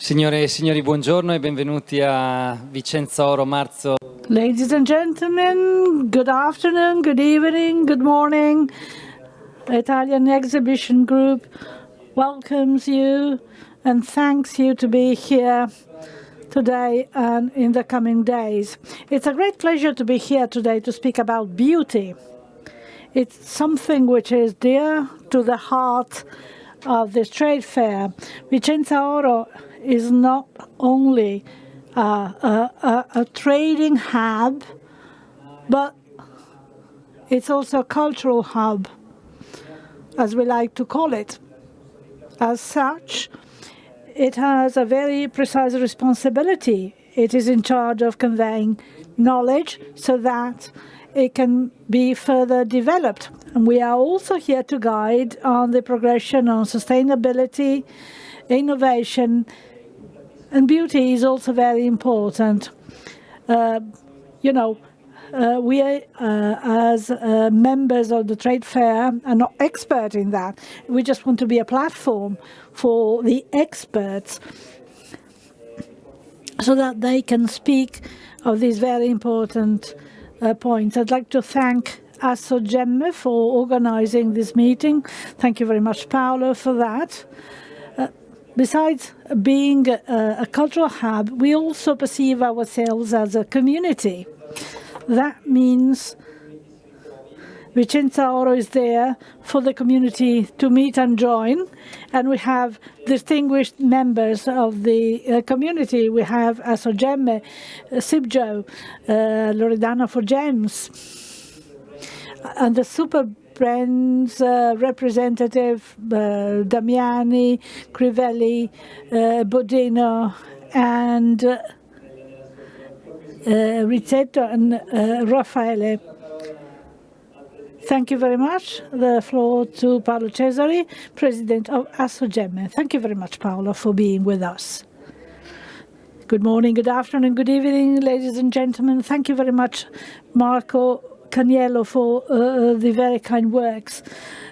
Signore e signori, buongiorno e benvenuti a Vicenza Oro marzo. Ladies and gentlemen, good afternoon, good evening, good morning. Italian Exhibition Group welcomes you and thanks you to be here today and in the coming days. It's a great pleasure to be here today to speak about beauty. It's something which is dear to the heart of this trade fair. Vicenza Oro is not only a trading hub, but it's also a cultural hub, as we like to call it. As such, it has a very precise responsibility. It is in charge of conveying knowledge so that it can be further developed. And we are also here to guide on the progression on sustainability, innovation, and beauty is also very important. We as members of the trade fair are not expert in that. We just want to be a platform for the experts so that they can speak of these very important points. I'd like to thank Assogemme for organizing this meeting. Thank you very much, Paolo, for that. Besides being a cultural hub, we also perceive ourselves as a community. That means Vicenza Oro is there for the community to meet and join, and we have distinguished members of the community. We have Assogemme, Sibjo, Loredana for Gems, and the super brands representative Damiani, Crivelli, Bodino, and Rizzetto and Raffaele. Thank you very much. The floor to Paolo Cesari, President of Assogemme. Thank you very much, Paolo, for being with us. Good morning, good afternoon, good evening, ladies and gentlemen. Thank you very much, Marco Caniello, for the very kind words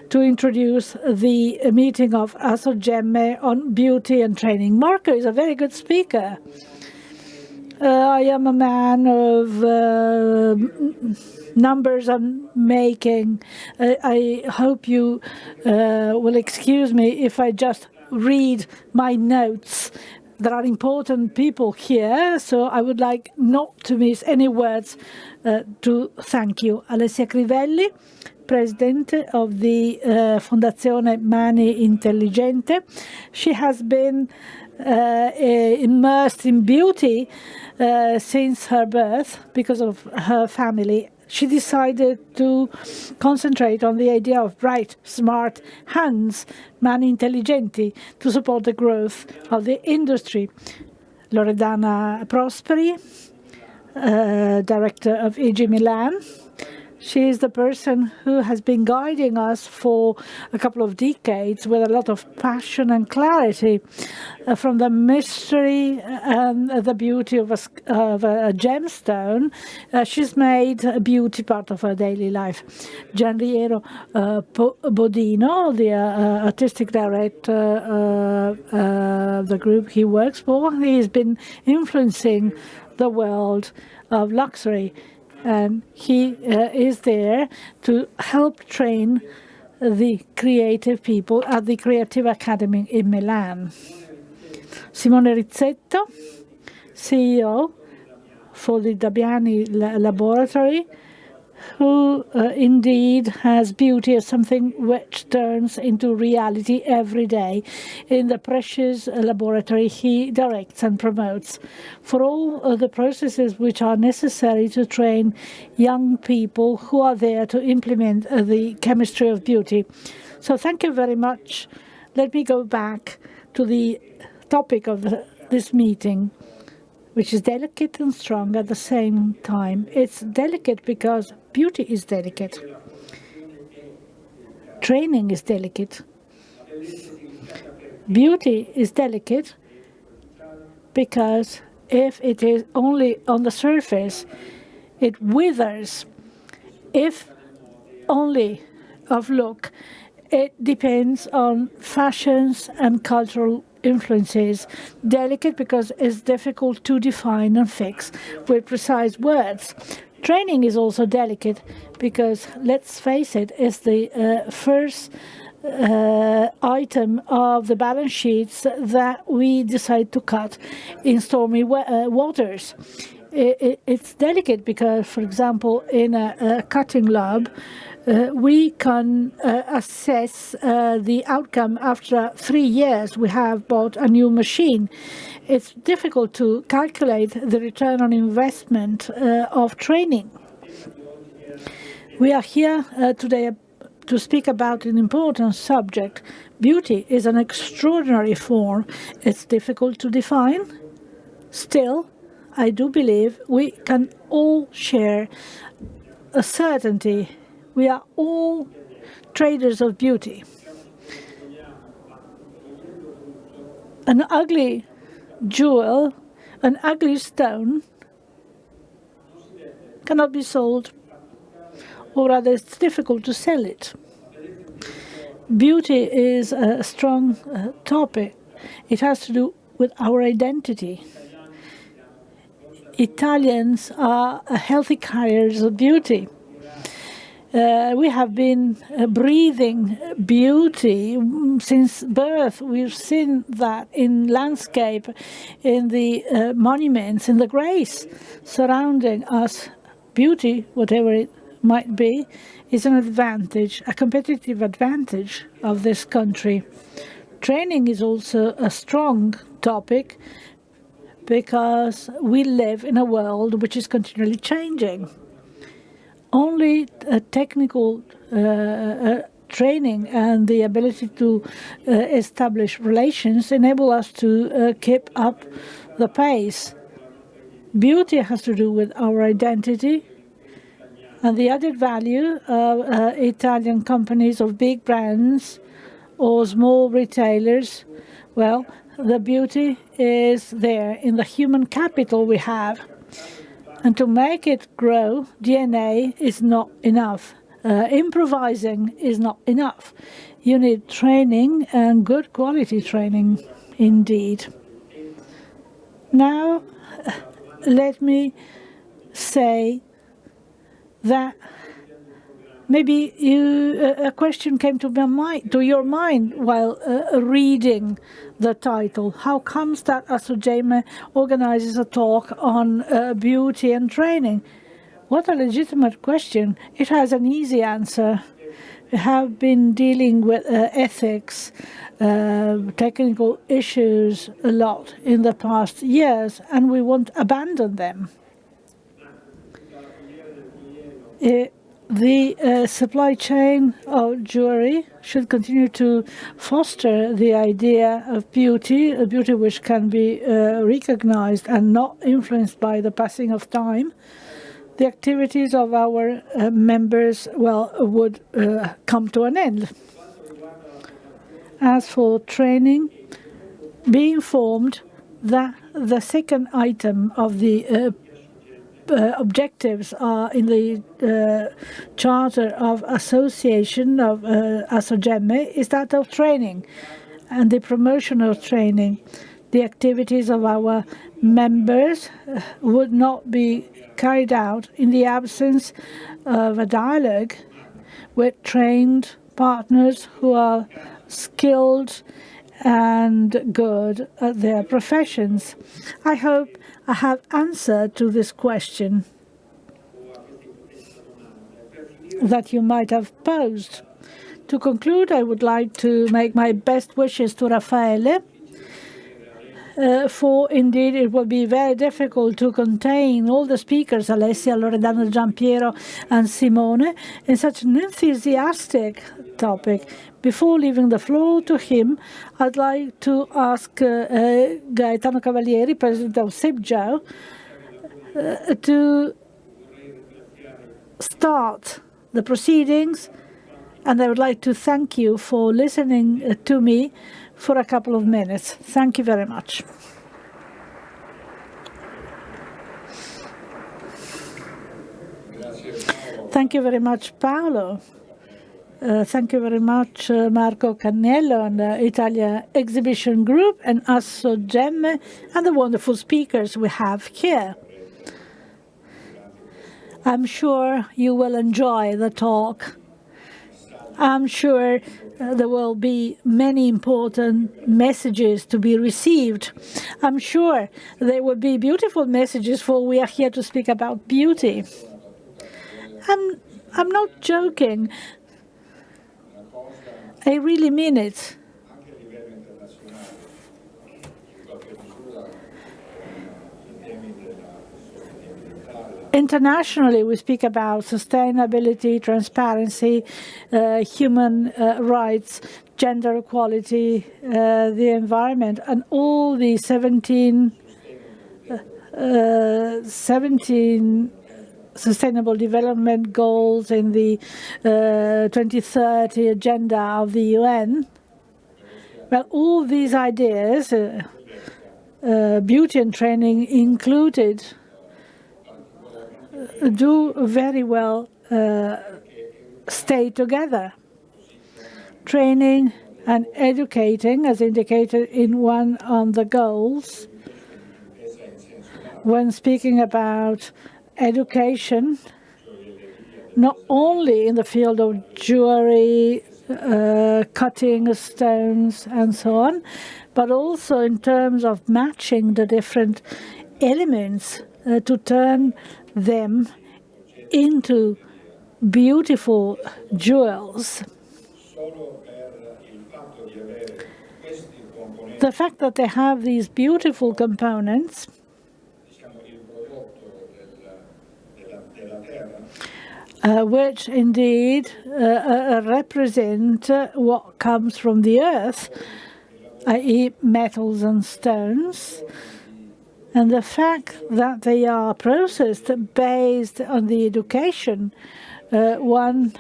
to introduce the meeting of Assogemme on beauty and training. Marco is a very good speaker. I am a man of numbers I'm making. I hope you will excuse me if I just read my notes. There are important people here, so I would like not to miss any words to thank you. Alessia Crivelli, President of the Fondazione Mani Intelligente. She has been immersed in beauty since her birth because of her family. She decided to concentrate on the idea of bright, smart hands, mani intelligenti, to support the growth of the industry. Loredana Prosperi, director of ENG Milan. She is the person who has been guiding us for a couple of decades with a lot of passion and clarity from the mystery and the beauty of a gemstone. She's made beauty part of her daily life. Gianville Bodino, the artistic director of the group he works for, he's been influencing the world of luxury. And he is there to help train the creative people at the Creative Academy in Milan. Simone Rizzetto, CEO for the Damiani Laboratory, who indeed has beauty as something which turns into reality every day in the precious laboratory he directs and promotes for all the processes which are necessary to train young people who are there to implement the chemistry of beauty. So thank you very much. Let me go back to the topic of this meeting, which is delicate and strong at the same time. It's delicate because beauty is delicate. Training is delicate. Beauty is delicate because if it is only on the surface, it withers. If only of look, it depends on fashions and cultural influences. Delicate because it's difficult to define and fix with precise words. Training is also delicate because, let's face it, it's the first item of the balance sheets that we decide to cut in stormy waters. It's delicate because, for example, in a cutting lab, we can assess the outcome after 3 years. We have bought a new machine. It's difficult to calculate the return on investment of training. We are here today to speak about an important subject. Beauty is an extraordinary form. It's difficult to define. Still, I do believe we can all share a certainty. We are all traders of beauty. An ugly jewel, an ugly stone cannot be sold, or rather it's difficult to sell it. Beauty is a strong topic. It has to do with our identity. Italians are healthy carriers of beauty. We have been breathing beauty since birth. We've seen that in landscape, in the monuments, in the grace surrounding us. Beauty, whatever it might be, is an advantage, a competitive advantage of this country. Training is also a strong topic because we live in a world which is continually changing. Only technical training and the ability to establish relations enable us to keep up the pace. Beauty has to do with our identity and the added value of Italian companies, of big brands or small retailers. Well, the beauty is there in the human capital we have. And to make it grow, DNA is not enough. Improvising is not enough. You need training, and good quality training indeed. Now, let me say that maybe a question came to your mind while reading the title. How comes that Assogemme organizes a talk on beauty and training? What a legitimate question. It has an easy answer. We have been dealing with ethics, technical issues a lot in the past years, and we won't abandon them. The supply chain of jewelry should continue to foster the idea of beauty, a beauty which can be recognized and not influenced by the passing of time. The activities of our members, well, would come to an end. As for training, be informed that the second item of the objectives are in the Charter of Association of Assogemme is that of training and the promotion of training. The activities of our members would not be carried out in the absence of a dialogue with trained partners who are skilled and good at their professions. I hope I have answered to this question that you might have posed. To conclude, I would like to make my best wishes to Raffaele, for indeed it will be very difficult to contain all the speakers, Alessia, Loredana, Giampiero, and Simone, in such an enthusiastic topic. Before leaving the floor to him, I'd like to ask Gaetano Cavalieri, President of SIPJO, to start the proceedings, and I would like to thank you for listening to me for a couple of minutes. Thank you very much. Thank you very much, Paolo. Thank you very much, Marco Cannello and the Italia Exhibition Group and Assogemme and the wonderful speakers we have here. I'm sure you will enjoy the talk. I'm sure there will be many important messages to be received. I'm sure there will be beautiful messages, for we are here to speak about beauty. I'm not joking. I really mean it. Internationally, we speak about sustainability, transparency, human rights, gender equality, the environment, and all the 17 Sustainable Development Goals in the 2030 agenda of the UN. Well, all these ideas, beauty and training included, do very well stay together. Training and educating, as indicated in one of the goals, when speaking about education, not only in the field of jewelry, cutting stones and so on, but also in terms of matching the different elements to turn them into beautiful jewels. The fact that they have these beautiful components which indeed represent what comes from the earth, i.e. metals and stones, and the fact that they are processed based on the education one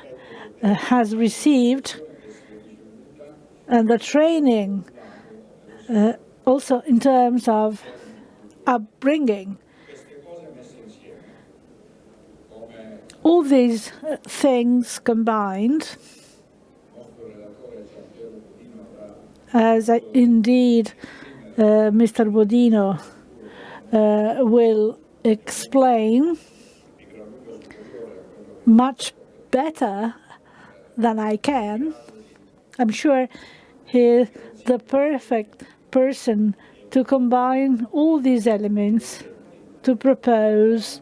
has received and the training also in terms of upbringing. All these things combined, as indeed Mr. Bodino will explain much better than I can. I'm sure he's the perfect person to combine all these elements to propose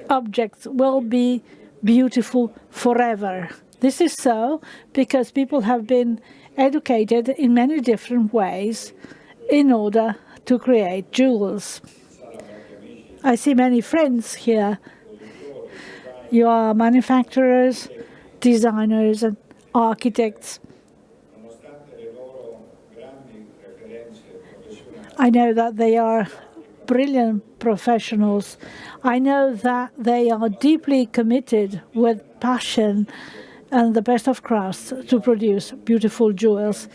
objects will be beautiful forever. This is so because people have been educated in many different ways in order to create jewels. I see many friends here. You are manufacturers, designers, and architects. I know that they are brilliant professionals. I know that they are deeply committed with passion and the best of crafts to produce beautiful jewels.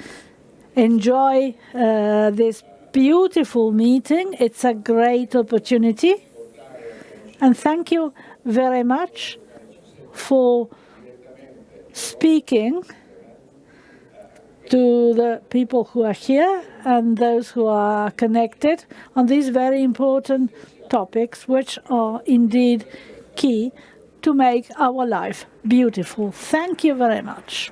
Enjoy this beautiful meeting. It's a great opportunity. And thank you very much for speaking to the people who are here and those who are connected on these very important topics, which are indeed key to make our life beautiful. Thank you very much.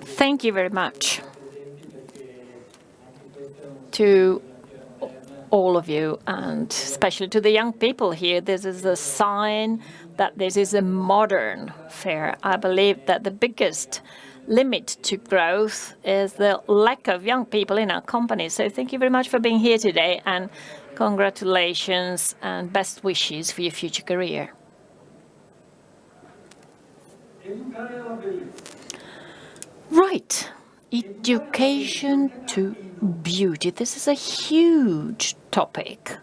Thank you very much to all of you, and especially to the young people here. This is a sign that this is a modern fair. I believe that the biggest limit to growth is the lack of young people in our company. So thank you very much for being here today, and congratulations and best wishes for your future career. Right. Education to beauty. This is a huge topic.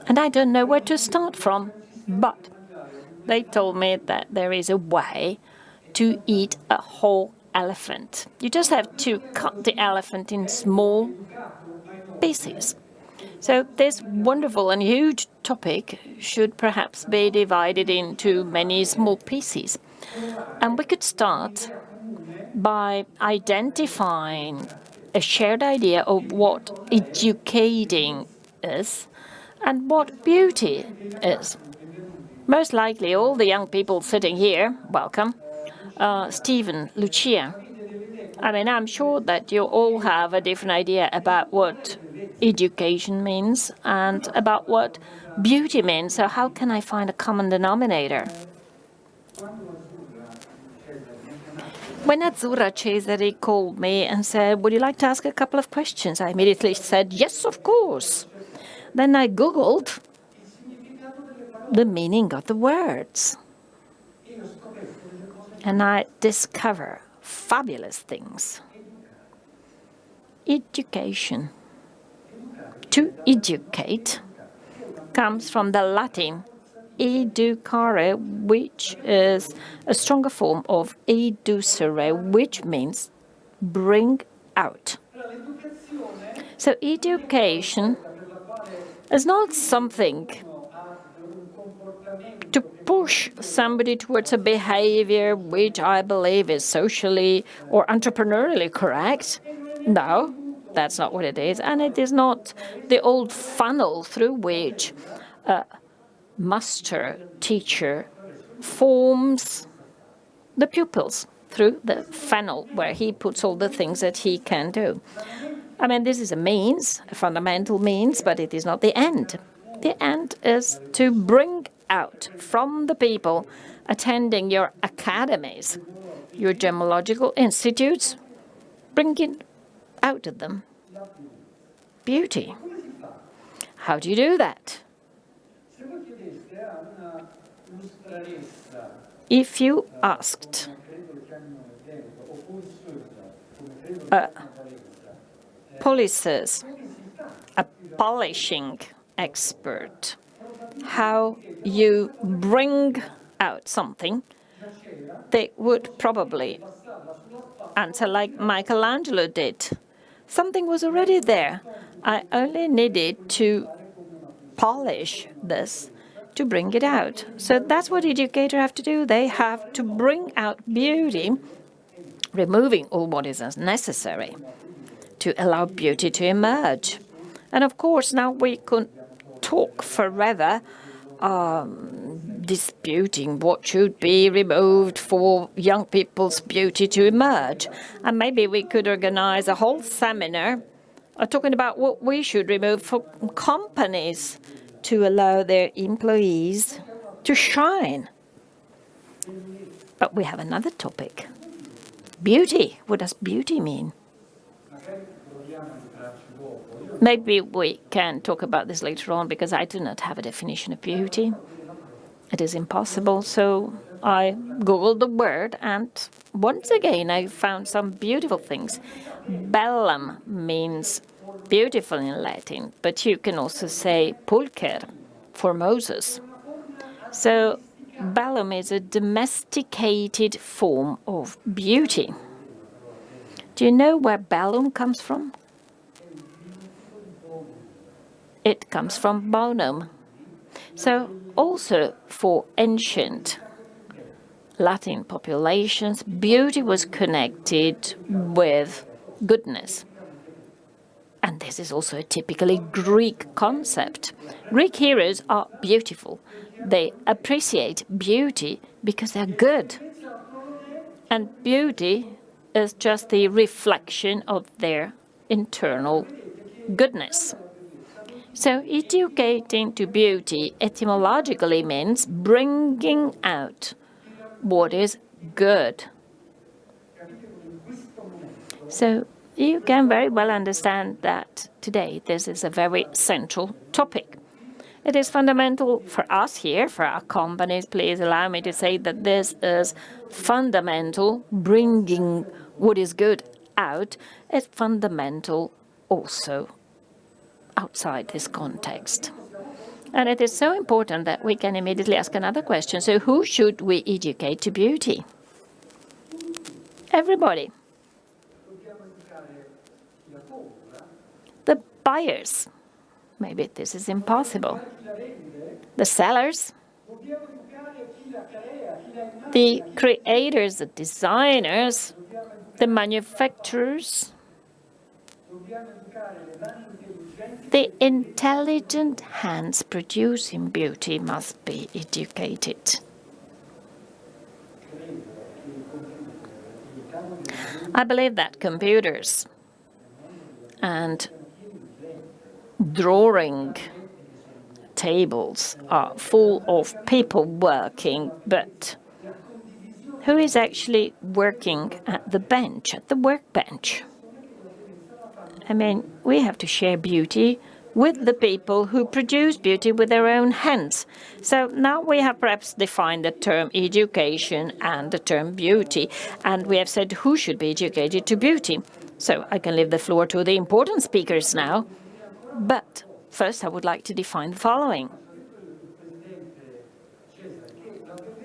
And I don't know where to start from, but they told me that there is a way to eat a whole elephant. You just have to cut the elephant in small pieces. So this wonderful and huge topic should perhaps be divided into many small pieces. And we could start by identifying a shared idea of what educating is and what beauty is. Most likely all the young people sitting here, welcome, Stephen, Lucia. I mean, I'm sure that you all have a different idea about what education means and about what beauty means. So how can I find a common denominator? When Azzurra Cesari called me and said, would you like to ask a couple of questions? I immediately said, yes, of course. Then I Googled the meaning of the words. And I discover fabulous things. Education. To educate comes from the Latin educare, which is a stronger form of educere, which means bring out. So education is not something to push somebody towards a behavior which I believe is socially or entrepreneurially correct. No, that's not what it is. And it is not the old funnel through which a master teacher forms the pupils, through the funnel where he puts all the things that he can do. I mean, this is a means, a fundamental means, but it is not the end. The end is to bring out from the people attending your academies, your gemological institutes, bringing out of them beauty. How do you do that? If you asked a policist, a polishing expert, how you bring out something, they would probably answer like Michelangelo did. Something was already there. I only needed to polish this to bring it out. So that's what educators have to do. They have to bring out beauty, removing all what is unnecessary to allow beauty to emerge. And of course, now we could talk forever disputing what should be removed for young people's beauty to emerge. And maybe we could organize a whole seminar talking about what we should remove for companies to allow their employees to shine. But we have another topic. Beauty. What does beauty mean? Maybe we can talk about this later on, because I do not have a definition of beauty. It is impossible. So I Googled the word, and once again I found some beautiful things. Bellum means beautiful in Latin, but you can also say pulcher for Moses. So bellum is a domesticated form of beauty. Do you know where bellum comes from? It comes from bonum. So also for ancient Latin populations, beauty was connected with goodness. And this is also a typically Greek concept. Greek heroes are beautiful. They appreciate beauty because they're good. And beauty is just the reflection of their internal goodness. So educating to beauty etymologically means bringing out what is good. So you can very well understand that today this is a very central topic. It is fundamental for us here, for our companies. Please allow me to say that this is fundamental. Bringing what is good out is fundamental also outside this context. And it is so important that we can immediately ask another question. So who should we educate to beauty? Everybody. The buyers. maybe this is impossible. The sellers, the creators, the designers, the manufacturers, the intelligent hands producing beauty must be educated. I believe that computers and drawing tables are full of people working, but who is actually working at the bench, at the workbench? I mean, we have to share beauty with the people who produce beauty with their own hands. So now we have perhaps defined the term education and the term beauty, and we have said who should be educated to beauty. So I can leave the floor to the important speakers now. But first, I would like to define the following.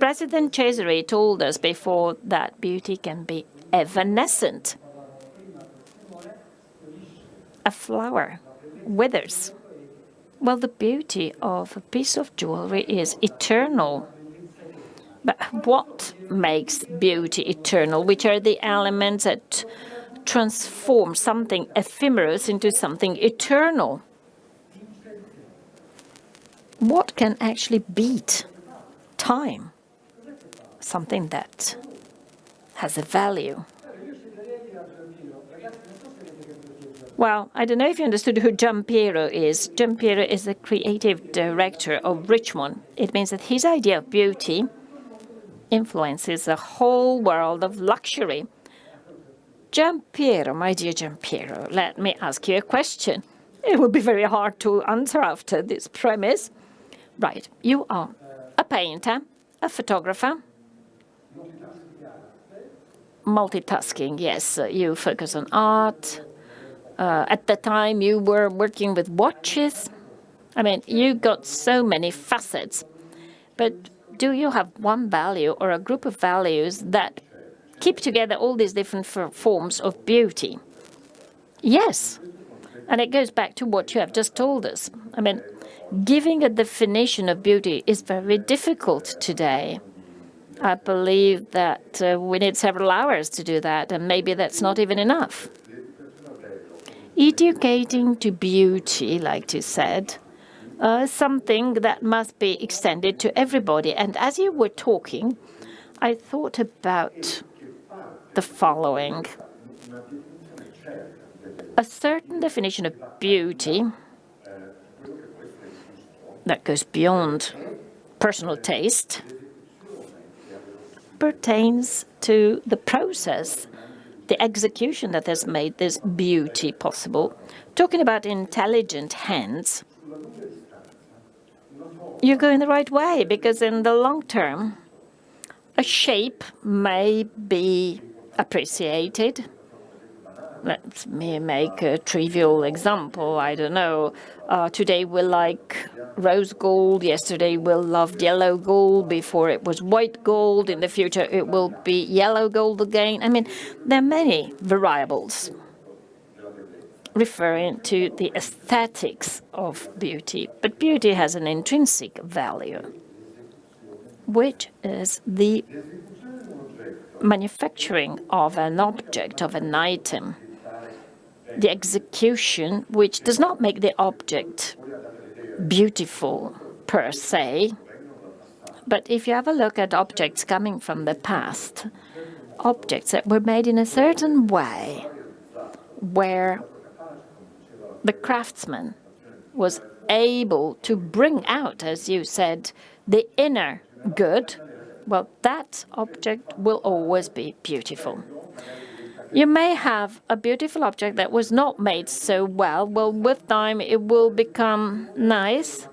President Cesare told us before that beauty can be evanescent. A flower withers. Well, the beauty of a piece of jewelry is eternal. But what makes beauty eternal? Which are the elements that transform something ephemeral into something eternal? What can actually beat time? Something that has a value. Well, I don't know if you understood who Gianpiero is. Gianpiero is the creative director of Richmond. It means that his idea of beauty influences the whole world of luxury. Gianpiero, my dear Gianpiero, let me ask you a question. It would be very hard to answer after this premise. Right, you are a painter, a photographer, multitasking, yes, you focus on art. At the time, you were working with watches. I mean, you got so many facets. But do you have one value or a group of values that keep together all these different forms of beauty? Yes. And it goes back to what you have just told us. I mean, giving a definition of beauty is very difficult today. I believe that we need several hours to do that, and maybe that's not even enough. Educating to beauty, like you said, something that must be extended to everybody. And as you were talking, I thought about the following. A certain definition of beauty that goes beyond personal taste pertains to the process, the execution that has made this beauty possible. Talking about intelligent hands, you go in the right way, because in the long term, a shape may be appreciated. Let me make a trivial example. I don't know. Today we like rose gold. Yesterday we loved yellow gold. Before it was white gold. In the future it will be yellow gold again. I mean, there are many variables referring to the aesthetics of beauty. But beauty has an intrinsic value, which is the manufacturing of an object, of an item. The execution, which does not make the object beautiful per se, but if you have a look at objects coming from the past, objects that were made in a certain way, where the craftsman was able to bring out, as you said, the inner good, well, that object will always be beautiful. You may have a beautiful object that was not made so well. Well, with time, it will become nice,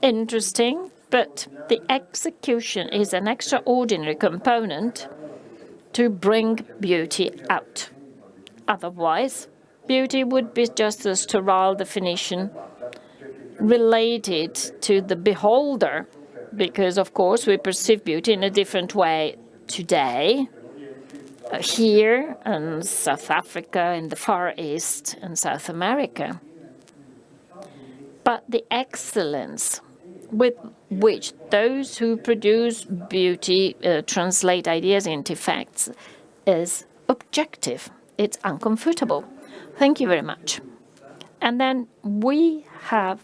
interesting, but the execution is an extraordinary component to bring beauty out. Otherwise, beauty would be just a sterile definition related to the beholder, because, of course, we perceive beauty in a different way today. Here in South Africa, in the Far East, and South America. but the excellence with which those who produce beauty translate ideas into facts is objective. It's uncomfortable. Thank you very much. And then we have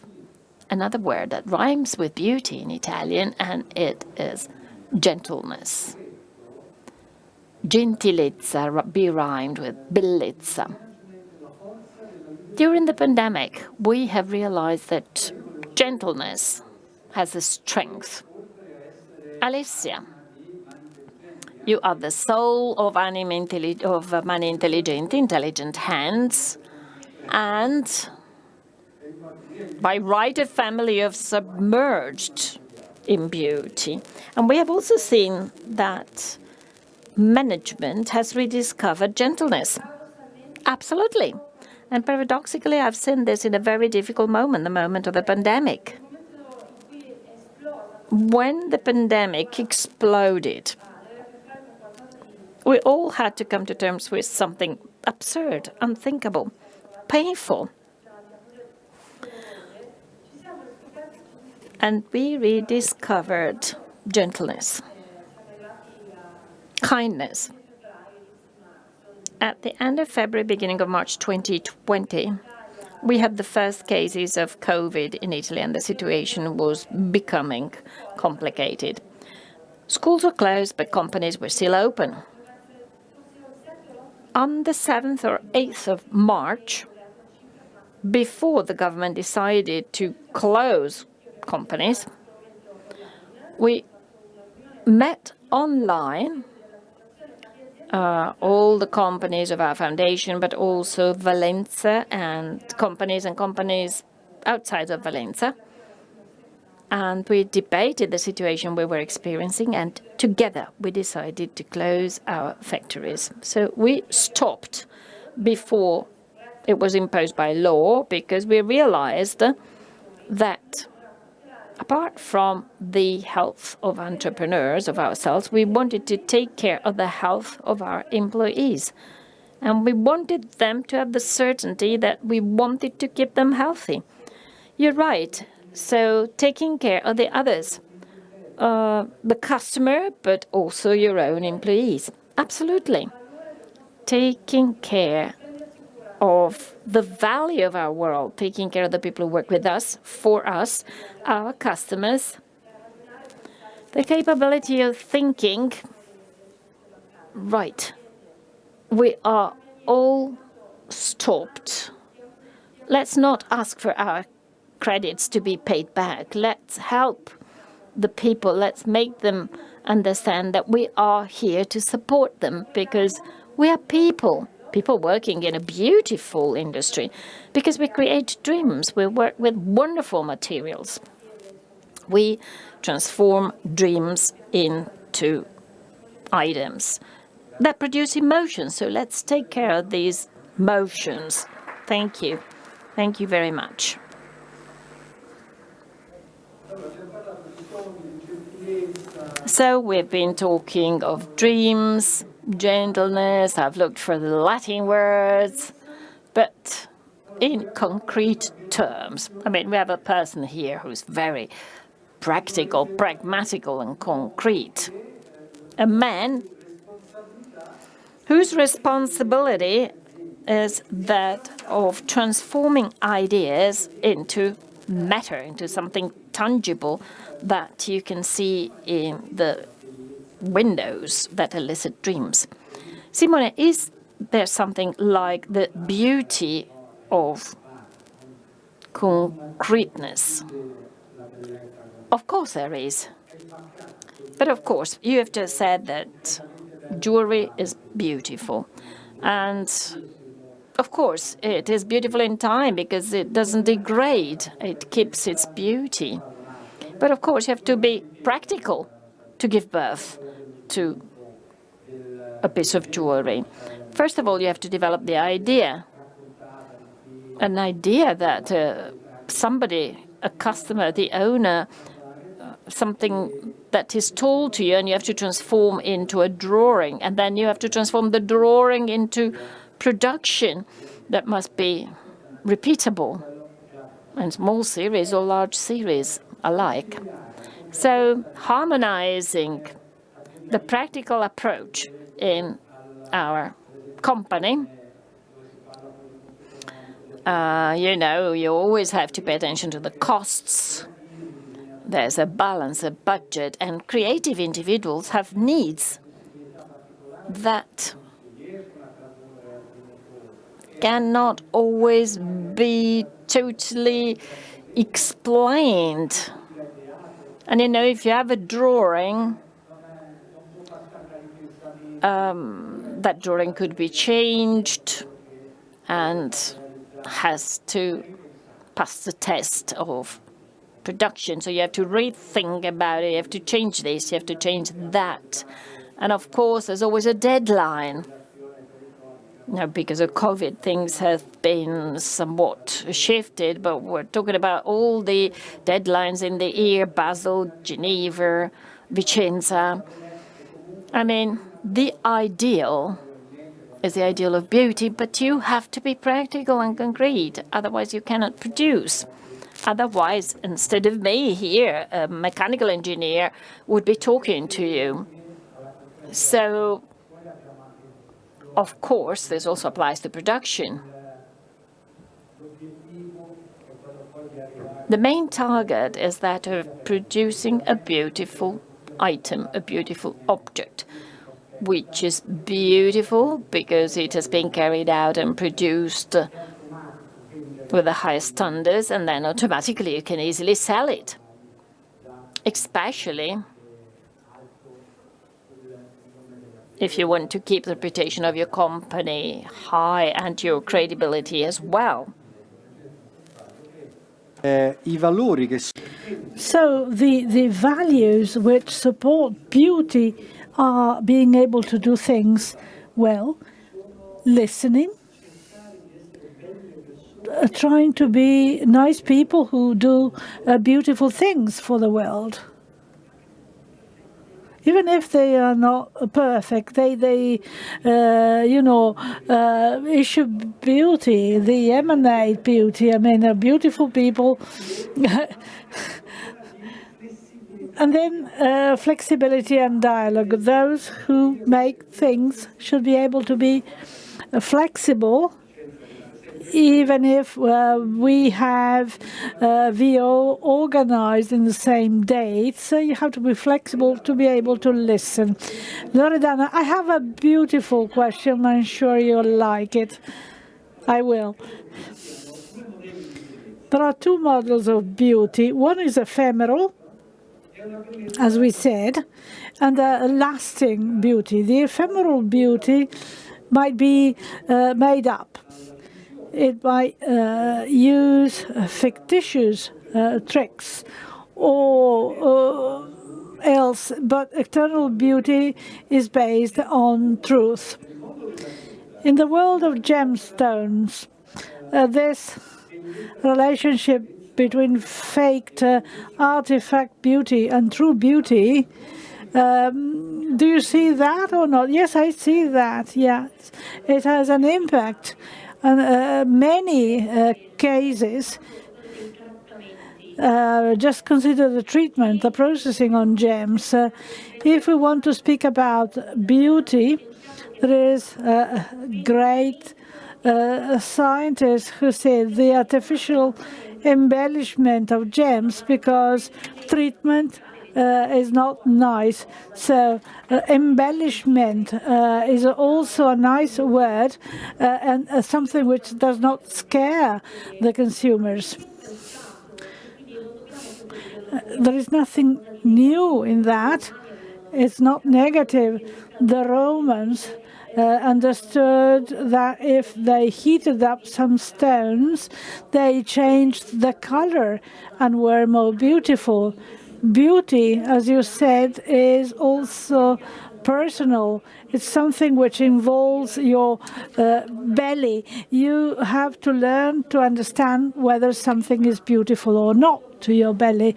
another word that rhymes with beauty in Italian, and it is gentleness. Gentilezza be rhymed with bellezza. During the pandemic, we have realized that gentleness has a strength. Alessia, you are the soul of Mani Intelligenti, intelligent hands, and by right a family of submerged in beauty. And we have also seen that management has rediscovered gentleness. Absolutely. And paradoxically, I've seen this in a very difficult moment, the moment of the pandemic. When the pandemic exploded, we all had to come to terms with something absurd, unthinkable, painful. And we rediscovered gentleness, kindness. At the end of February, beginning of March 2020, we had the first cases of COVID in Italy, and the situation was becoming complicated. Schools were closed, but companies were still open. On the 7th or 8th of March, before the government decided to close companies, we met online, all the companies of our foundation, but also Valenza and companies outside of Valenza. And we debated the situation we were experiencing, and together we decided to close our factories. So we stopped before it was imposed by law, because we realized that apart from the health of entrepreneurs, of ourselves, we wanted to take care of the health of our employees. And we wanted them to have the certainty that we wanted to keep them healthy. You're right. So taking care of the others, the customer, but also your own employees. Absolutely. Taking care of the value of our world, taking care of the people who work with us, for us, our customers, the capability of thinking, right, we are all stopped. Let's not ask for our credits to be paid back. Let's help the people. Let's make them understand that we are here to support them, because we are people working in a beautiful industry, because we create dreams. We work with wonderful materials. We transform dreams into items that produce emotions. So let's take care of these emotions. Thank you. Thank you very much. So we've been talking of dreams, gentleness. I've looked for the Latin words, but in concrete terms. I mean, we have a person here who's very practical, pragmatical, and concrete. A man whose responsibility is that of transforming ideas into matter, into something tangible that you can see in the windows that elicit dreams. Simone, is there something like the beauty of concreteness? Of course there is. But of course, you have just said that jewelry is beautiful. And of course, it is beautiful in time because it doesn't degrade. It keeps its beauty. But of course, you have to be practical to give birth to a piece of jewelry. First of all, you have to develop the idea. An idea that somebody, a customer, the owner, something that is told to you, and you have to transform into a drawing. And then you have to transform the drawing into production that must be repeatable. and small series or large series alike. So harmonizing the practical approach in our company, you always have to pay attention to the costs. There's a balance, a budget, and creative individuals have needs that cannot always be totally explained. And if you have a drawing, that drawing could be changed and has to pass the test of production. So you have to rethink about it. You have to change this, you have to change that. And of course, there's always a deadline. Now, because of COVID, things have been somewhat shifted, but we're talking about all the deadlines in the year, Basel, Geneva, Vicenza. I mean, the ideal is the ideal of beauty, but you have to be practical and concrete, otherwise you cannot produce. Otherwise, instead of me here, a mechanical engineer would be talking to you. So, of course, this also applies to production. The main target is that of producing a beautiful item, a beautiful object, which is beautiful because it has been carried out and produced with the highest standards, and then automatically you can easily sell it, especially if you want to keep the reputation of your company high and your credibility as well. So the values which support beauty are being able to do things well, listening, trying to be nice people who do beautiful things for the world. Even if they are not perfect, they issue beauty, they emanate beauty. I mean, they're beautiful people. And then flexibility and dialogue. Those who make things should be able to be flexible, even if we have VO organized in the same date. So you have to be flexible to be able to listen. Loredana, I have a beautiful question. I'm sure you'll like it. I will. There are two models of beauty. One is ephemeral, as we said, and a lasting beauty. The ephemeral beauty might be made up. It might use fictitious tricks or else, but eternal beauty is based on truth. In the world of gemstones, this relationship between faked artifact beauty and true beauty, do you see that or not? Yes, I see that. Yes, it has an impact. And many cases, just consider the treatment, the processing on gems. If we want to speak about beauty, there is a great scientist who said the artificial embellishment of gems because treatment is not nice. So embellishment is also a nice word and something which does not scare the consumers. There is nothing new in that. It's not negative. The Romans understood that if they heated up some stones, they changed the color and were more beautiful. Beauty, as you said, is also personal. It's something which involves your belly. You have to learn to understand whether something is beautiful or not to your belly.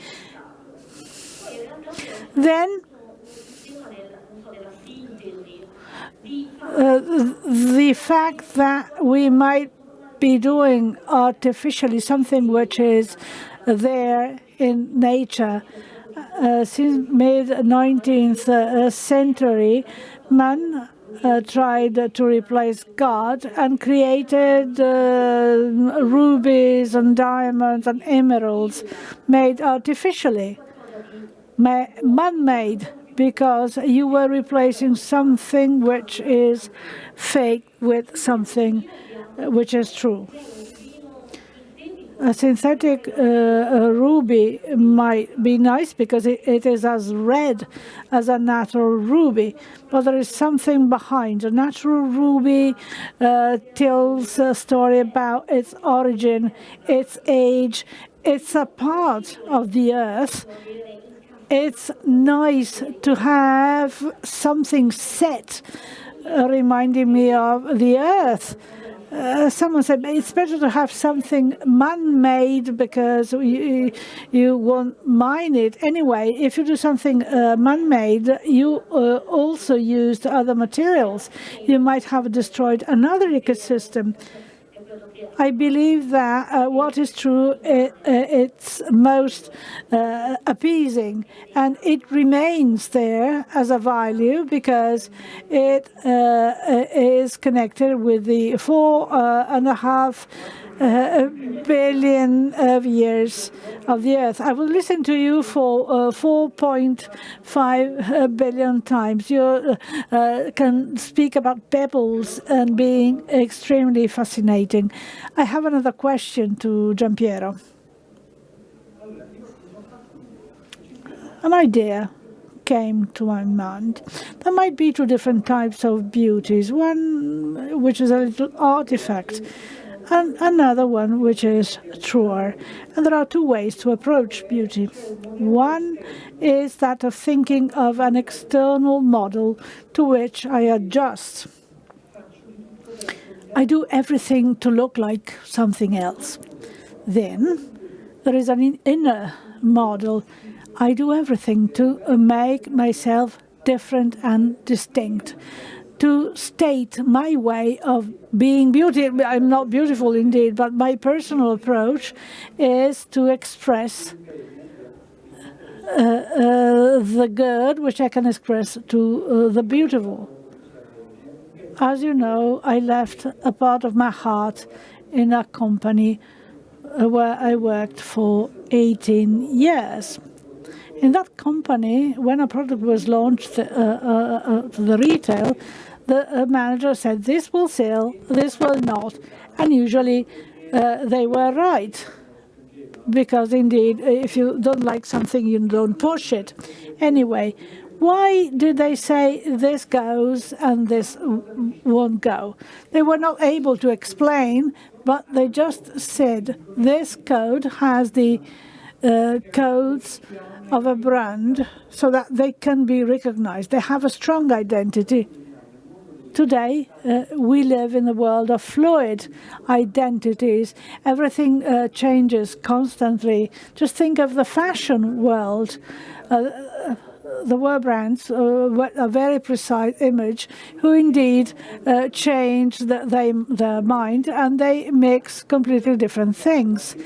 Then the fact that we might be doing artificially something which is there in nature. Since mid-19th century, man tried to replace God and created rubies and diamonds and emeralds made artificially, man-made, because you were replacing something which is fake with something which is true. A synthetic ruby might be nice because it is as red as a natural ruby, but there is something behind. A natural ruby tells a story about its origin, its age. It's a part of the earth. It's nice to have something set, reminding me of the earth. Someone said it's better to have something man-made because you won't mine it. Anyway, if you do something man-made, you also used other materials. You might have destroyed another ecosystem. I believe that what is true, it's most appeasing, and it remains there as a value because it is connected with the 4.5 billion of years of the Earth. I will listen to you for 4.5 billion times. You can speak about pebbles and being extremely fascinating. I have another question to Gianpiero. An idea came to my mind. There might be two different types of beauties. One which is a little artifact, and another one which is truer. And there are two ways to approach beauty. One is that of thinking of an external model to which I adjust. I do everything to look like something else. Then there is an inner model. I do everything to make myself different and distinct, to state my way of being beautiful. I'm not beautiful indeed, but my personal approach is to express the good, which I can express to the beautiful. As you know, I left a part of my heart in a company where I worked for 18 years. In that company, when a product was launched to the retail, the manager said, this will sell, this will not. And usually they were right. Because indeed, if you don't like something, you don't push it. Anyway, why did they say this goes and this won't go? They were not able to explain, but they just said this code has the codes of a brand so that they can be recognized. They have a strong identity. Today, we live in a world of fluid identities. Everything changes constantly. Just think of the fashion world. The wear brands, a very precise image, who indeed change their mind, and they mix completely different things.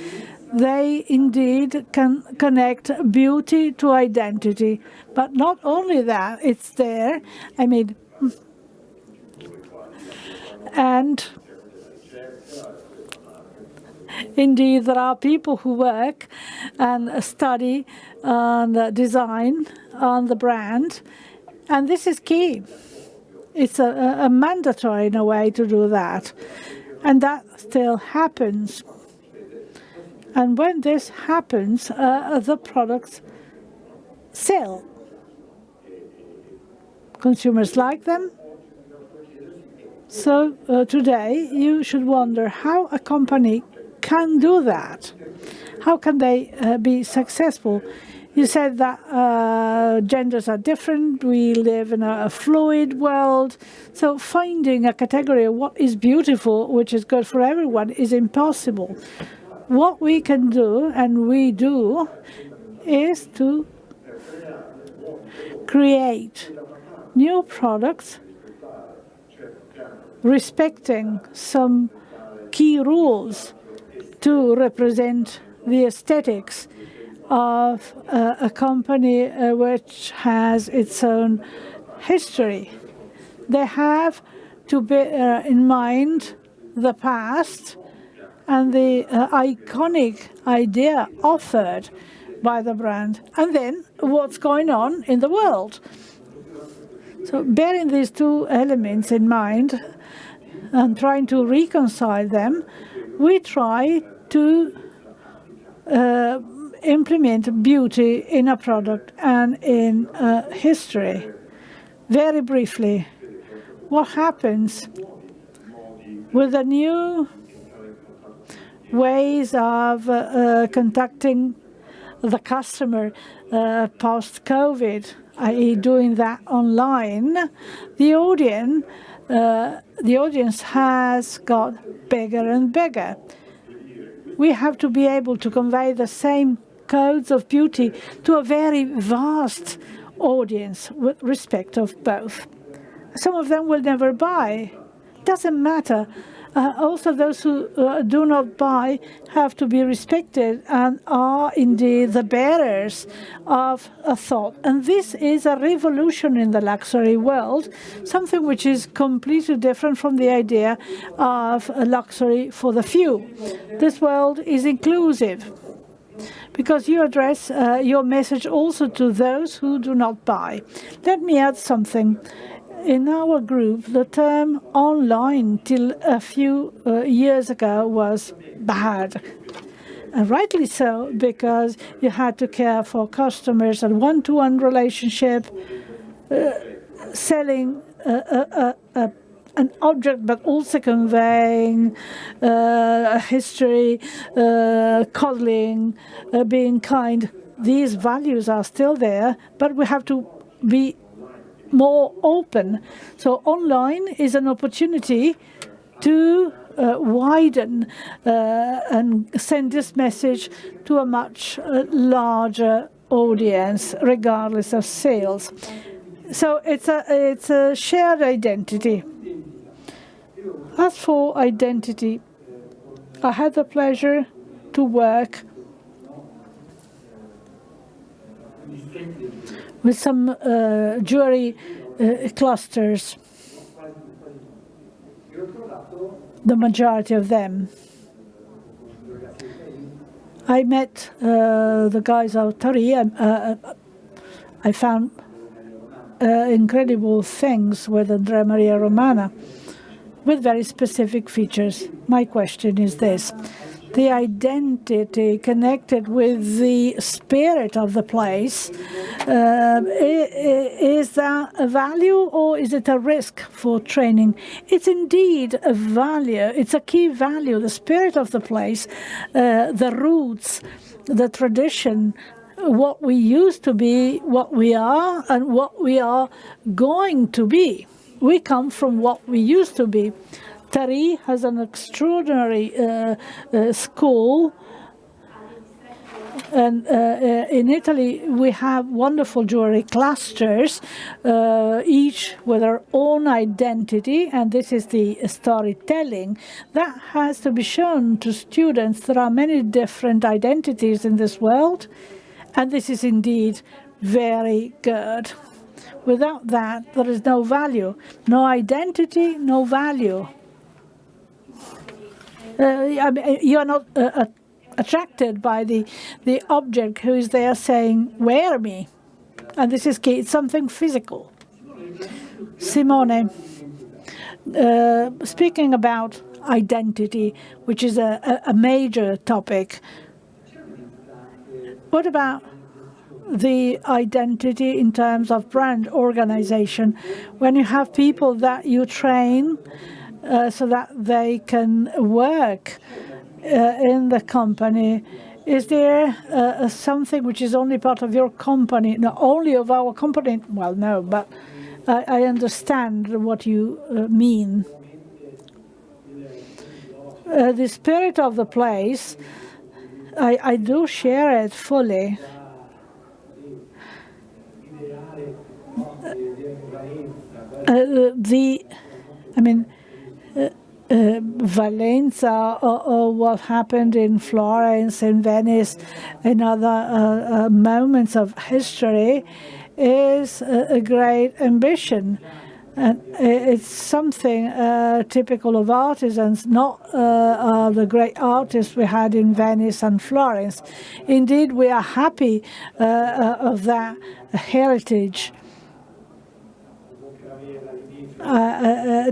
They indeed can connect beauty to identity. But not only that, it's there. I mean, and indeed, there are people who work and study and design on the brand, and this is key. It's a mandatory in a way to do that, and that still happens. And when this happens, the products sell. Consumers like them. So today, you should wonder how a company can do that. How can they be successful? You said that genders are different. We live in a fluid world. So finding a category of what is beautiful, which is good for everyone, is impossible. What we can do, and we do, is to create new products respecting some key rules to represent the aesthetics of a company which has its own history. They have to bear in mind the past and the iconic idea offered by the brand, and then what's going on in the world. So bearing these two elements in mind and trying to reconcile them, we try to implement beauty in a product and in history. Very briefly, what happens with the new ways of contacting the customer post-COVID, i.e. doing that online, the audience has got bigger and bigger. We have to be able to convey the same codes of beauty to a very vast audience with respect of both. Some of them will never buy. Doesn't matter. Also, those who do not buy have to be respected and are indeed the bearers of a thought. And this is a revolution in the luxury world, something which is completely different from the idea of a luxury for the few. This world is inclusive because you address your message also to those who do not buy. Let me add something. In our group, the term online till a few years ago was bad. And rightly so, because you had to care for customers, a one-to-one relationship, selling an object, but also conveying a history, coddling, being kind. These values are still there, but we have to be more open. So online is an opportunity to widen and send this message to a much larger audience, regardless of sales. So it's a shared identity. As for identity, I had the pleasure to work with some jewelry clusters, the majority of them. I met the guys out Tari. I found incredible things with Andrea Maria Romana with very specific features. My question is this. The identity connected with the spirit of the place, is that a value or is it a risk for training? It's indeed a value. It's a key value, the spirit of the place, the roots, the tradition, what we used to be, what we are, and what we are going to be. We come from what we used to be. Tari has an extraordinary school, and in Italy we have wonderful jewelry clusters, each with their own identity, and this is the storytelling that has to be shown to students. There are many different identities in this world, and this is indeed very good. Without that, there is no value. No identity, no value. I mean, you are not attracted by the object who is there saying, wear me. And this is key. It's something physical. Simone, speaking about identity, which is a major topic, what about the identity in terms of brand organization? When you have people that you train so that they can work in the company, is there something which is only part of your company, not only of our company? Well, no, but I understand what you mean. The spirit of the place, I do share it fully. Valenza or what happened in Florence, in Venice, in other moments of history is a great ambition. And it's something typical of artisans, not the great artists we had in Venice and Florence. Indeed, we are happy of that heritage.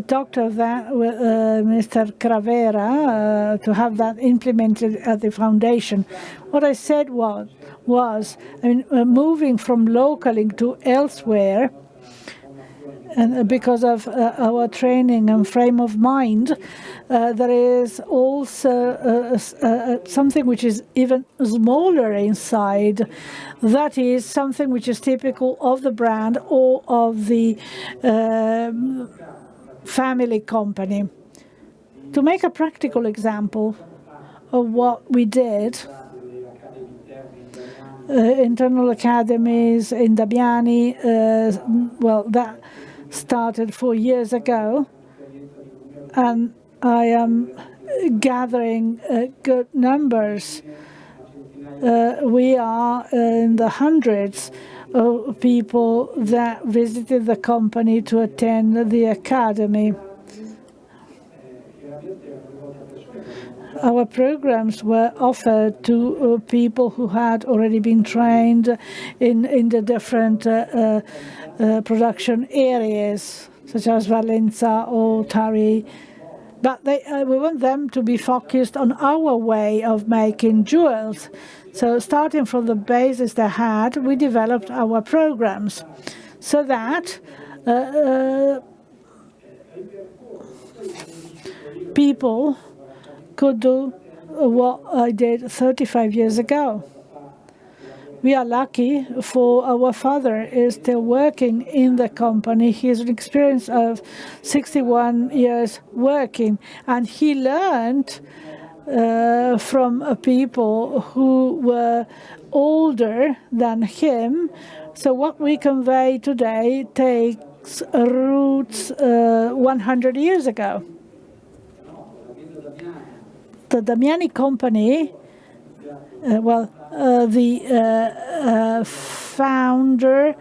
Talked of that with Mr. Cravera to have that implemented at the foundation. What I said was moving from localing to elsewhere, and because of our training and frame of mind, there is also something which is even smaller inside. That is something which is typical of the brand or of the family company. To make a practical example of what we did, internal academies in Damiani, well, that started 4 years ago, and I am gathering good numbers. We are in the hundreds of people that visited the company to attend the academy. Our programs were offered to people who had already been trained in the different production areas, such as Valenza or Tari. But we want them to be focused on our way of making jewels. So starting from the basis they had, we developed our programs so that people could do what I did 35 years ago. We are lucky, for our father is still working in the company. He has an experience of 61 years working, and he learned from people who were older than him. So what we convey today takes roots 100 years ago. The Damiani company, the founder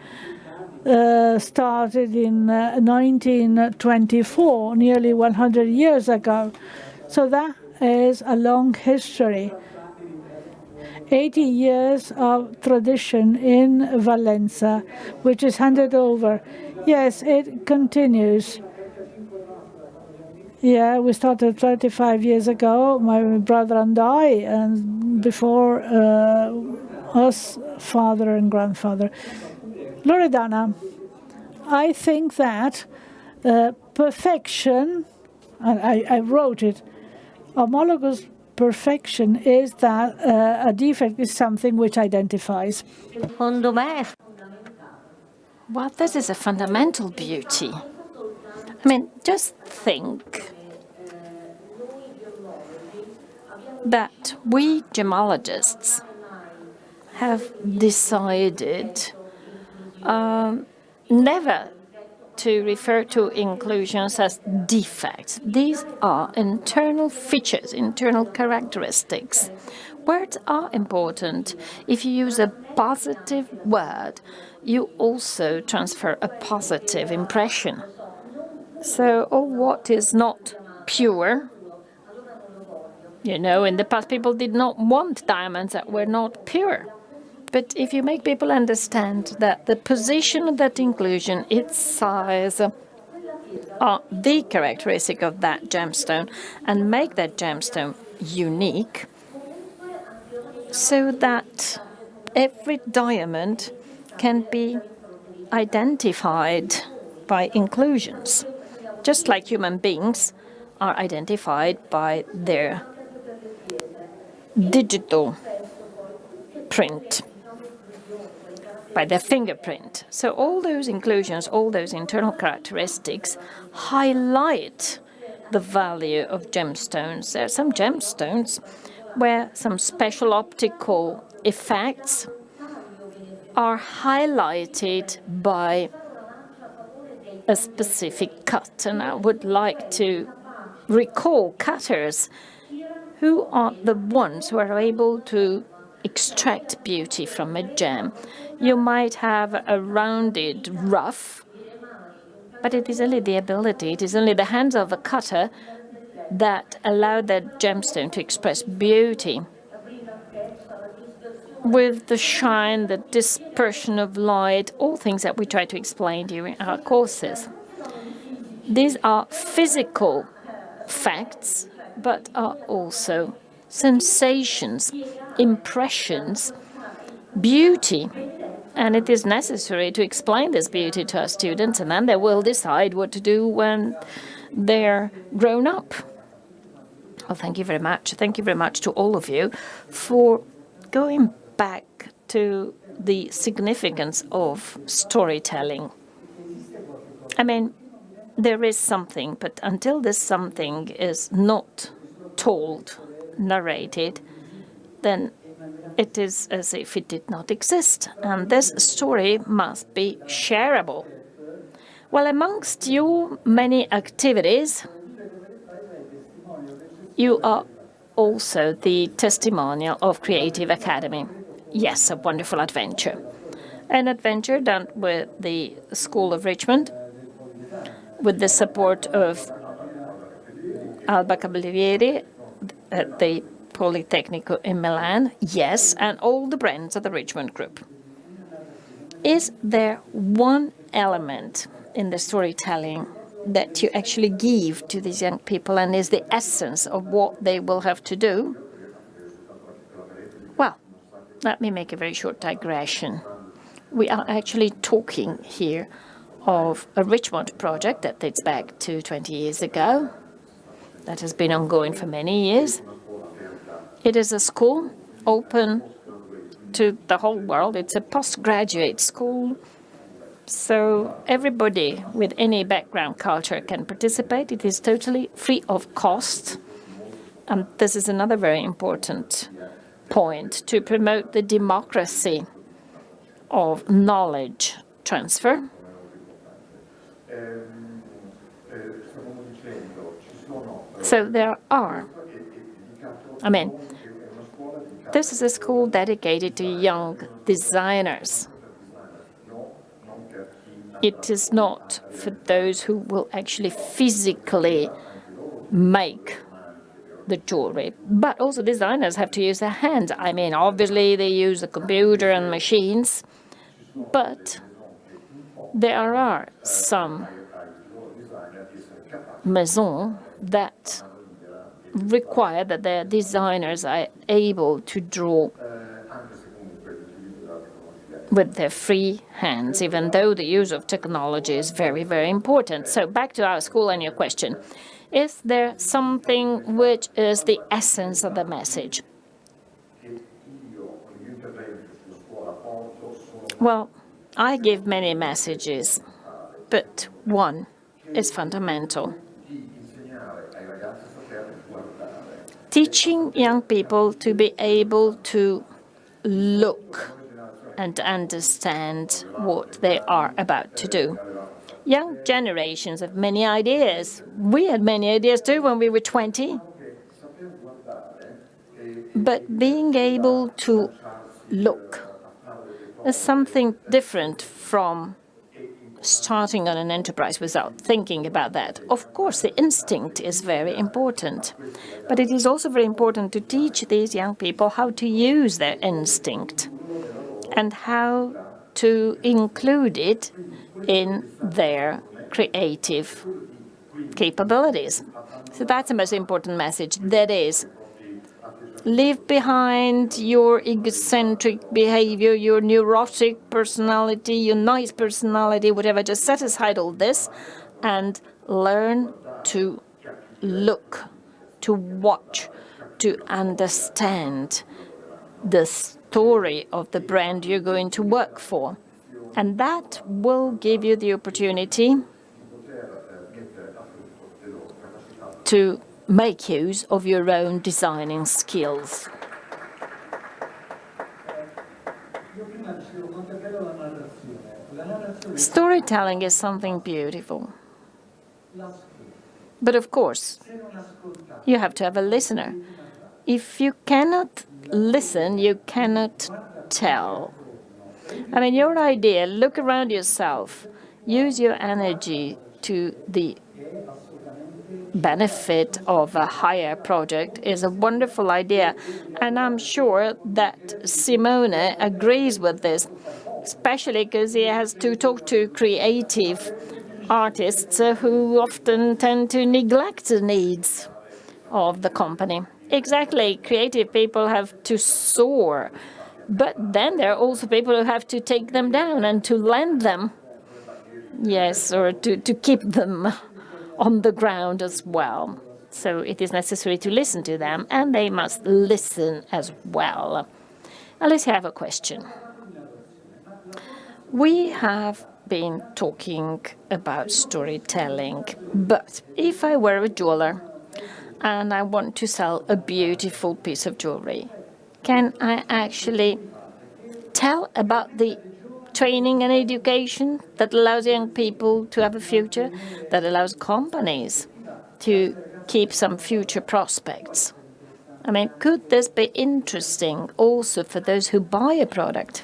started in 1924, nearly 100 years ago. So that is a long history. 80 years of tradition in Valenza, which is handed over. Yes, it continues. Yeah, we started 35 years ago, my brother and I, and before us, father and grandfather. Loredana, I think that perfection, and I wrote it, homologous perfection is that a defect is something which identifies. Well, this is a fundamental beauty. I mean, just think that we gemologists have decided never to refer to inclusions as defects. These are internal features, internal characteristics. Words are important. If you use a positive word, you also transfer a positive impression. So, what is not pure? You know, in the past, people did not want diamonds that were not pure. But if you make people understand that the position of that inclusion, its size, are the characteristic of that gemstone, and make that gemstone unique, so that every diamond can be identified by inclusions, just like human beings are identified by their digital print, by their fingerprint. So all those inclusions, all those internal characteristics highlight the value of gemstones. There are some gemstones where some special optical effects are highlighted by a specific cut, and I would like to recall cutters who are the ones who are able to extract beauty from a gem. You might have a rounded ruff, but it is only the ability, it is only the hands of a cutter that allow that gemstone to express beauty with the shine, the dispersion of light, all things that we try to explain during our courses. These are physical facts, but are also sensations, impressions, beauty. And it is necessary to explain this beauty to our students, and then they will decide what to do when they're grown up. Well, thank you very much. Thank you very much to all of you for going back to the significance of storytelling. I mean, there is something, but until this something is not told, narrated, then it is as if it did not exist. And this story must be shareable. Well, amongst your many activities, you are also the testimonial of Creative Academy. Yes, a wonderful adventure. An adventure done with the School of Richmond, with the support of Alba Cavalieri at the Politecnico in Milan, yes, and all the brands of the Richmond Group. Is there one element in the storytelling that you actually give to these young people and is the essence of what they will have to do? Well, let me make a very short digression. We are actually talking here of a Richmond project that dates back to 20 years ago, that has been ongoing for many years. It is a school open to the whole world. It's a postgraduate school, so everybody with any background culture can participate. It is totally free of cost. And this is another very important point to promote the democracy of knowledge transfer. So there are, this is a school dedicated to young designers. It is not for those who will actually physically make the jewelry, but also designers have to use their hands. Obviously they use the computer and machines, but there are some maisons that require that their designers are able to draw with their free hands, even though the use of technology is very, very important. So back to our school and your question. Is there something which is the essence of the message? Well, I give many messages, but one is fundamental. Teaching young people to be able to look and understand what they are about to do. Young generations have many ideas. We had many ideas too when we were 20. But being able to look is something different from starting on an enterprise without thinking about that. Of course, the instinct is very important, but it is also very important to teach these young people how to use their instinct and how to include it in their creative capabilities. So that's the most important message. That is, leave behind your egocentric behavior, your neurotic personality, your nice personality, whatever. Just set aside all this and learn to look, to watch, to understand the story of the brand you're going to work for. And that will give you the opportunity to make use of your own designing skills. Storytelling is something beautiful. But of course, you have to have a listener. If you cannot listen, you cannot tell. I mean, your idea, look around yourself, use your energy to the benefit of a higher project is a wonderful idea. And I'm sure that Simone agrees with this, especially because he has to talk to creative artists who often tend to neglect the needs of the company. Exactly, creative people have to soar, but then there are also people who have to take them down and to lend them, yes, or to keep them on the ground as well. So it is necessary to listen to them, and they must listen as well. Now let's have a question. We have been talking about storytelling, but if I were a jeweler and I want to sell a beautiful piece of jewelry, can I actually tell about the training and education that allows young people to have a future, that allows companies to keep some future prospects? I mean, could this be interesting also for those who buy a product?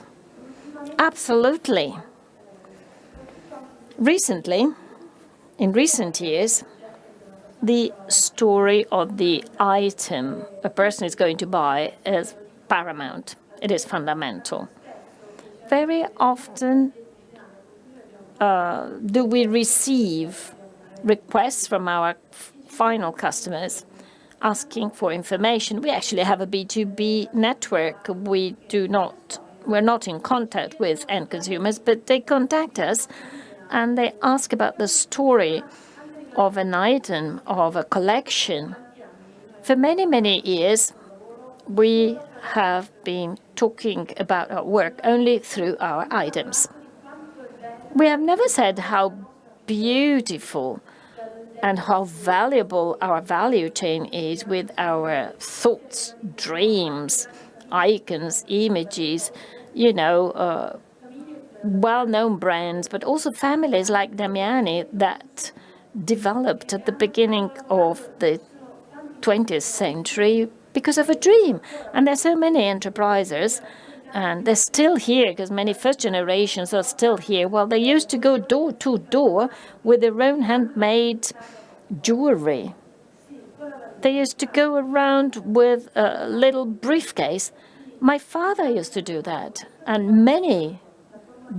Absolutely. Recently, in recent years, the story of the item a person is going to buy is paramount. It is fundamental. Very often do we receive requests from our final customers asking for information. We actually have a B2B network. We're not in contact with end consumers, but they contact us and they ask about the story of an item, of a collection. For many, many years, we have been talking about our work only through our items. We have never said how beautiful and how valuable our value chain is with our thoughts, dreams, icons, images, well-known brands, but also families like Damiani that developed at the beginning of the 20th century because of a dream. And there's so many enterprises, and they're still here because many first generations are still here. Well, they used to go door to door with their own handmade jewelry. They used to go around with a little briefcase. My father used to do that, and many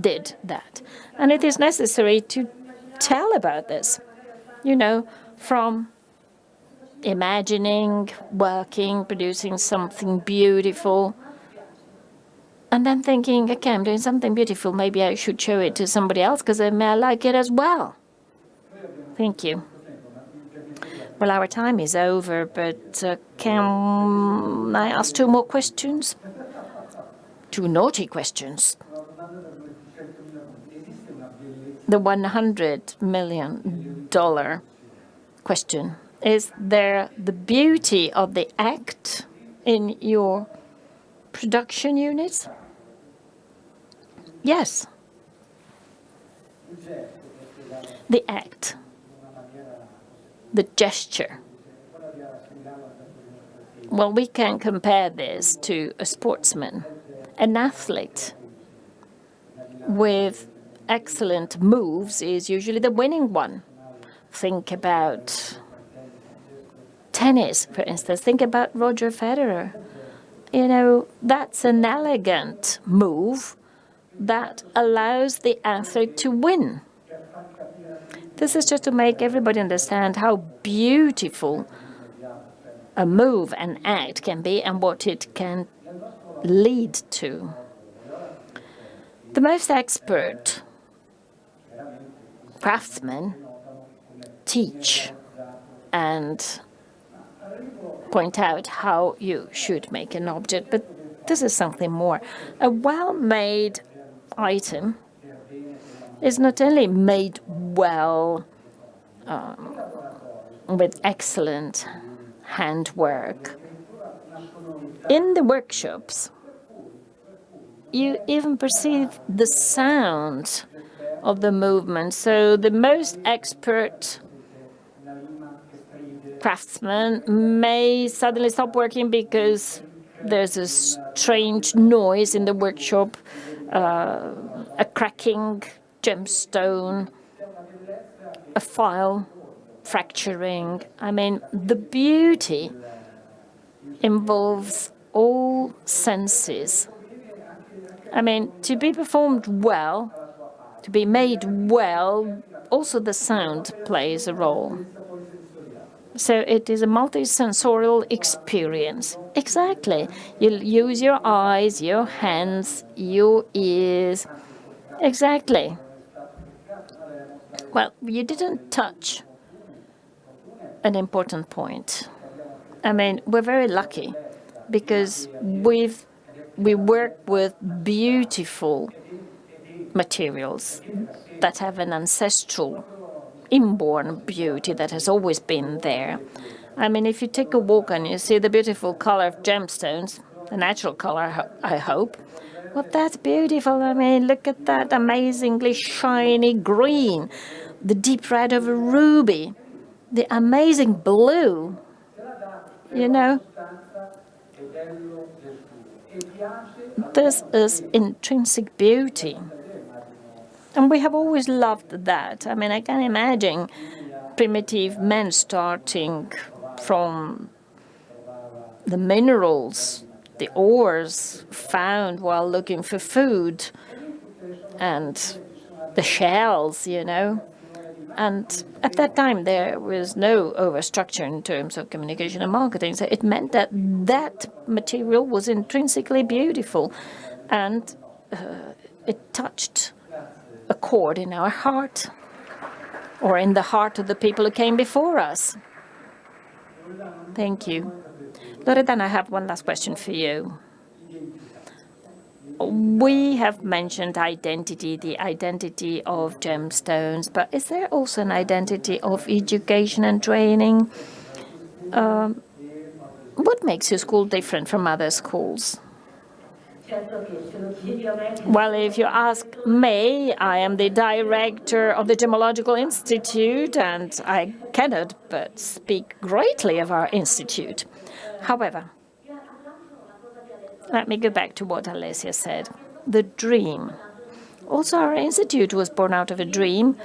did that. And it is necessary to tell about this, from imagining, working, producing something beautiful, and then thinking, okay, I'm doing something beautiful. Maybe I should show it to somebody else because they may like it as well. Thank you. Well, our time is over, but can I ask two more questions? Two naughty questions. The $100 million question. Is there the beauty of the act in your production units? Yes. The act. The gesture. Well, we can compare this to a sportsman, an athlete with excellent moves is usually the winning one. Think about tennis, for instance. Think about Roger Federer. That's an elegant move that allows the athlete to win. This is just to make everybody understand how beautiful a move, an act can be and what it can lead to. The most expert craftsmen teach and point out how you should make an object, but this is something more. A well-made item is not only made well with excellent handwork. In the workshops, you even perceive the sound of the movement. So the most expert craftsmen may suddenly stop working because there's a strange noise in the workshop, a cracking gemstone, a file fracturing. I mean, the beauty involves all senses. I mean, to be performed well, to be made well, also the sound plays a role. So it is a multisensorial experience. Exactly. You'll use your eyes, your hands, your ears. Exactly. Well, you didn't touch an important point. I mean, we're very lucky because we work with beautiful materials that have an ancestral, inborn beauty that has always been there. I mean, if you take a walk and you see the beautiful color of gemstones, the natural color, I hope, well, that's beautiful. I mean, look at that amazingly shiny green, the deep red of a ruby, the amazing blue, you know. This is intrinsic beauty. And we have always loved that. I mean, I can imagine primitive men starting from the minerals, the ores found while looking for food, and the shells, you know. And at that time, there was no overstructure in terms of communication and marketing. So it meant that that material was intrinsically beautiful. And it touched a chord in our heart, or in the heart of the people who came before us. Thank you. Loredana, I have one last question for you. We have mentioned identity, the identity of gemstones, but is there also an identity of education and training? What makes your school different from other schools? Well, if you ask me, I am the director of the Gemological Institute, and I cannot but speak greatly of our institute. However, let me go back to what Alessia said. The dream. Also, our institute was born out of a dream,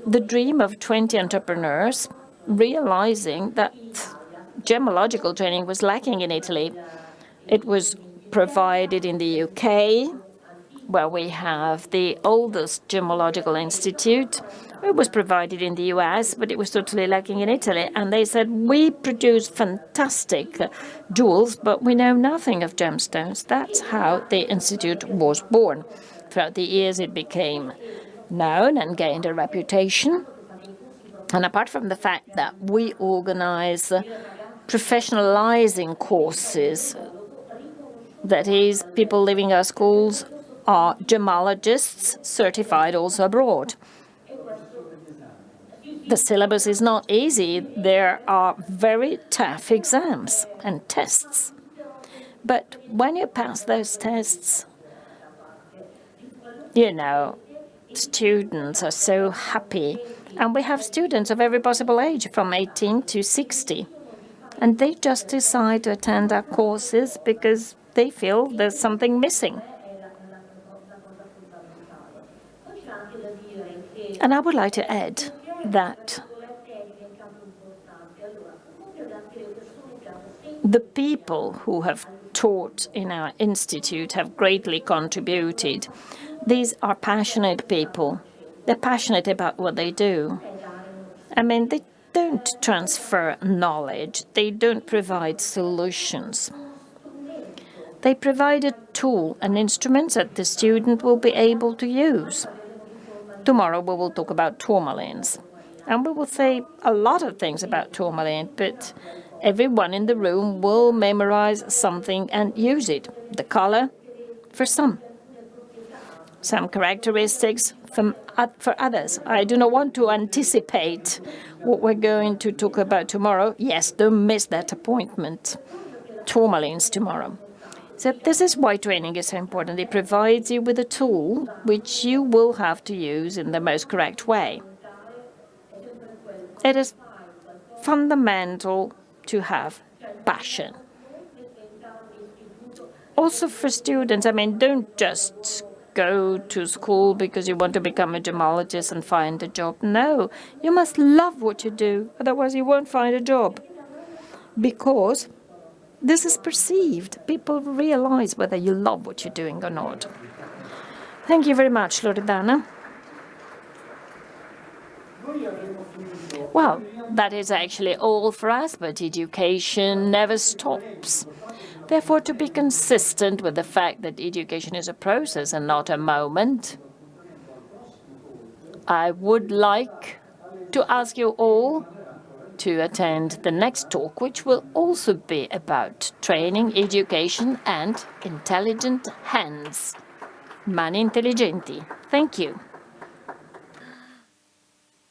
the dream of 20 entrepreneurs realizing that gemological training was lacking in Italy. It was provided in the UK, where we have the oldest gemological institute. It was provided in the US, but it was totally lacking in Italy. And they said, we produce fantastic jewels, but we know nothing of gemstones. That's how the institute was born. Throughout the years, it became known and gained a reputation. And apart from the fact that we organize professionalizing courses, that is, people leaving our schools are gemologists certified also abroad. The syllabus is not easy. There are very tough exams and tests. But when you pass those tests, you know, students are so happy. And we have students of every possible age, from 18 to 60. And they just decide to attend our courses because they feel there's something missing. And I would like to add that the people who have taught in our institute have greatly contributed. These are passionate people. They're passionate about what they do. I mean, they don't transfer knowledge. They don't provide solutions. They provide a tool, an instrument that the student will be able to use. Tomorrow we will talk about tourmalines. And we will say a lot of things about tourmaline, but everyone in the room will memorize something and use it. The color for some characteristics for others. I do not want to anticipate what we're going to talk about tomorrow. Yes, don't miss that appointment. Tourmalines tomorrow. So this is why training is so important. It provides you with a tool which you will have to use in the most correct way. It is fundamental to have passion. Also for students, I mean, don't just go to school because you want to become a gemologist and find a job. No, you must love what you do, otherwise you won't find a job. Because this is perceived. People realize whether you love what you're doing or not. Thank you very much, Loredana. Well, that is actually all for us, but education never stops. Therefore, to be consistent with the fact that education is a process and not a moment, I would like to ask you all to attend the next talk, which will also be about training, education, and intelligent hands. Mani intelligenti. Thank you.